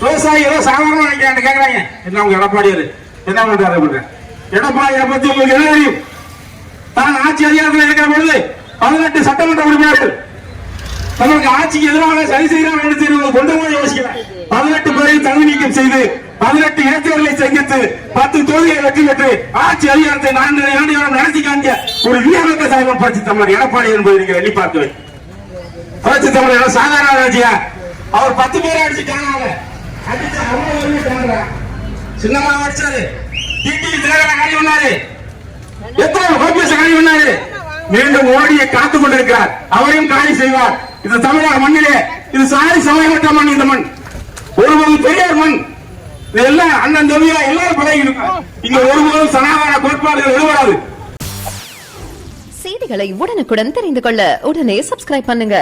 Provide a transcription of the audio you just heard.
விவசாயிகளோ சாதாரண கேக்குறாங்க. என்ன உங்க எடப்பாடியாரு என்ன பண்றாரு? எடப்பாடியை பத்தி உங்களுக்கு என்ன தெரியும்? தான் ஆட்சி அதிகாரத்தில் இருக்கிற பொழுது 18 சட்டமன்ற உறுப்பினர்கள் தங்களுக்கு ஆட்சிக்கு எதிராக சரி செய்யலாம் என்று கொஞ்சமாக யோசிக்கல. 18 பேரை தகுதி நீக்கம் செய்து 18 இடைத்தேர்தலை சந்தித்து 10 தொகுதிகளை வெற்றி பெற்று ஆட்சி அதிகாரத்தை 4 ஆண்டுகள் நடத்தி காண்க ஒரு வீரத்த சாதனை புரட்சி தமிழர் எடப்பாடி என்பதை நீங்க எண்ணி பார்க்க. புரட்சி தமிழர் சாதாரண ராஜியா அவர் 10 பேரை அடிச்சுட்டாங்க. சின்னமா அடிச்சாரு. டிடிவி தினகரன் காலி பண்ணாரு. எத்தனை ஓபிஎஸ் காலி பண்ணாரு. மீண்டும் மோடியை காத்துக் கொண்டிருக்கிறார். அவரையும் காலி செய்வார். இது தமிழக மண்ணிலே இது சாதி சமயமற்ற மண். இந்த மண் ஒருவரும் பெரியார் மண். இதெல்லாம் அண்ணன் தம்பியா எல்லாரும் பழகி இங்க ஒருவரும் சனாதன கோட்பாடுகள் எழுவராது. செய்திகளை உடனுக்குடன் தெரிந்து கொள்ள உடனே சப்ஸ்கிரைப் பண்ணுங்க.